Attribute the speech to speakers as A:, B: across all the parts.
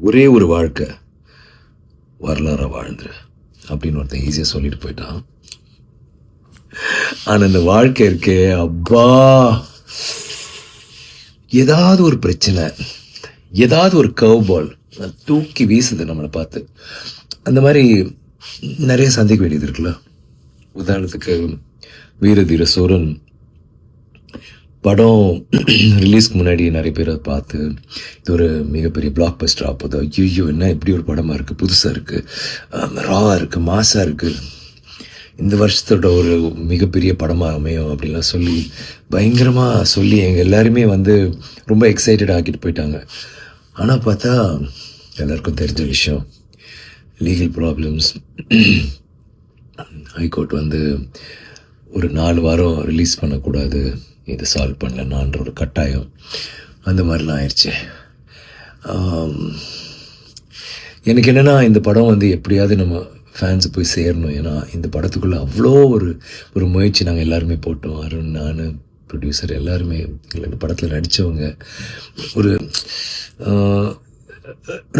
A: ஒரே ஒரு வாழ்க்கை வரலாறாக வாழ்ந்துரு அப்படின்னு ஒருத்தன் ஈஸியாக சொல்லிட்டு போயிட்டான். ஆனால் இந்த வாழ்க்கை இருக்கே அப்பா, ஏதாவது ஒரு பிரச்சனை, ஏதாவது ஒரு கர்வ் பால் தூக்கி வீசுது நம்மளை பார்த்து. அந்த மாதிரி நிறைய சந்திக்க வேண்டியது இருக்குல்ல. உதாரணத்துக்கு வீர தீர சூரன் படம் ரிலீஸ்க்கு முன்னாடி நிறைய பேரை பார்த்து இது ஒரு மிகப்பெரிய பிளாக் பஸ்டர் ஆப்போது, ஐயோ என்ன இப்படி ஒரு படமாக இருக்குது, புதுசாக இருக்குது, ராவாக இருக்குது, மாசாக இருக்குது, இந்த வருஷத்தோட ஒரு மிகப்பெரிய படமாக அமையும் அப்படின்லாம் சொல்லி பயங்கரமாக சொல்லி எங்கள் எல்லாருமே ரொம்ப எக்ஸைட்டட் ஆக்கிட்டு போயிட்டாங்க. ஆனால் பார்த்தா எல்லாருக்கும் தெரிஞ்ச விஷயம், லீகல் ப்ராப்ளம்ஸ், ஹைகோர்ட் ஒரு 4 வாரம் ரிலீஸ் பண்ணக்கூடாது, இதை சால்வ் பண்ணலன்னான்ற ஒரு கட்டாயம், அந்த மாதிரிலாம் ஆயிடுச்சு. எனக்கு என்னென்னா இந்த படம் எப்படியாவது நம்ம ஃபேன்ஸு போய் சேரணும். ஏன்னா இந்த படத்துக்குள்ளே அவ்வளோ ஒரு முயற்சி நாங்கள் எல்லாருமே போட்டோம். அருண், நான், ப்ரொடியூசர் எல்லாருமே, இந்த படத்தில் நடித்தவங்க. ஒரு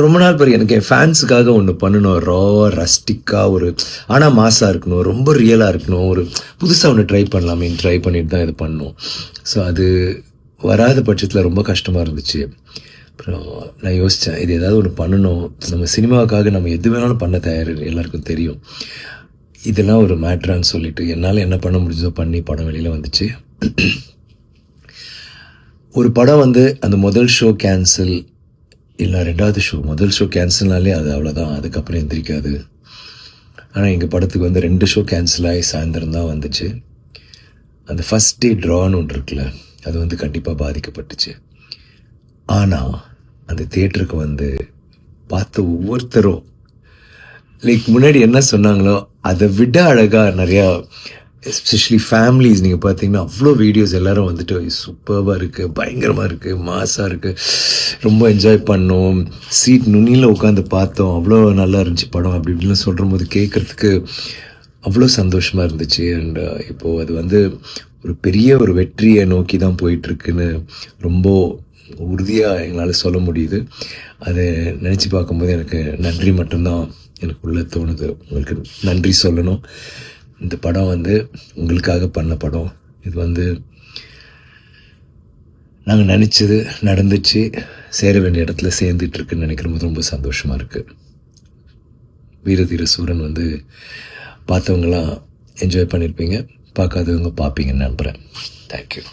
A: ரொம்ப நாள் பிறகு எனக்கு என் ஃபேன்ஸுக்காக ஒன்று பண்ணணும், ராவாக ரஸ்டிக்காக ஆனால் மாசாக இருக்கணும், ரொம்ப ரியலாக இருக்கணும், ஒரு புதுசாக ஒன்று ட்ரை பண்ணலாமே, ட்ரை பண்ணிட்டு தான் இது பண்ணோம். ஸோ அது வராத பட்சத்தில் ரொம்ப கஷ்டமாக இருந்துச்சு. அப்புறம் நான் யோசித்தேன், இது ஏதாவது ஒன்று பண்ணணும், நம்ம சினிமாவுக்காக நம்ம எது வேணாலும் பண்ண தயார், எல்லாருக்கும் தெரியும். இதெல்லாம் ஒரு மேட்ரான்னு சொல்லிட்டு என்னால் என்ன பண்ண முடிஞ்சதோ பண்ணி படம் வெளியில் வந்துச்சு. ஒரு படம் அந்த முதல் ஷோ கேன்சல் இல்லை 2வது ஷோ, முதல் ஷோ கேன்சல்னாலே அது அவ்வளோதான், அதுக்கப்புறம் எந்திரிக்காது. ஆனால் எங்கள் படத்துக்கு 2 ஷோ கேன்சல் ஆகி சாயந்தரம் தான் வந்துச்சு. அந்த ஃபஸ்ட் டே ட்ரான்னு ஒன்று இருக்குல்ல, அது கண்டிப்பாக பாதிக்கப்பட்டுச்சு. ஆனால் அந்த தியேட்டருக்கு பார்த்த ஒவ்வொருத்தரும் முன்னாடி என்ன சொன்னாங்களோ அதை விட அழகாக நிறையா, எஸ்பெஷலி ஃபேமிலிஸ் நீங்கள் பார்த்தீங்கன்னா அவ்வளோ வீடியோஸ் எல்லோரும் சூப்பராக இருக்குது, பயங்கரமாக இருக்குது, மாசாக இருக்குது, ரொம்ப என்ஜாய் பண்ணோம், சீட் நுனியில் உட்காந்து பார்த்தோம், அவ்வளோ நல்லா இருந்துச்சு படம் அப்படி இப்படின்னு சொல்கிற போது கேட்குறதுக்கு அவ்வளோ சந்தோஷமாக இருந்துச்சு. அண்ட் இப்போது அது ஒரு பெரிய ஒரு வெற்றியை நோக்கி தான் போயிட்டுருக்குன்னு ரொம்ப உறுதியாக எங்களால் சொல்ல முடியுது. அதை நினச்சி பார்க்கும்போது எனக்கு நன்றி மட்டும்தான் எனக்கு உள்ளே தோணுது. உங்களுக்கு நன்றி சொல்லணும். இந்த படம் உங்களுக்காக பண்ண படம். இது நாங்கள் நினச்சது நடந்துச்சு, சேர வேண்டிய இடத்துல சேர்ந்துட்டுருக்குன்னு நினைக்கிறபோது ரொம்ப சந்தோஷமாக இருக்குது. வீரதீர சூரன் பார்த்தவங்களாம் என்ஜாய் பண்ணியிருப்பீங்க, பார்க்காதவங்க பார்ப்பீங்கன்னு நம்புகிறேன். தேங்க்யூ.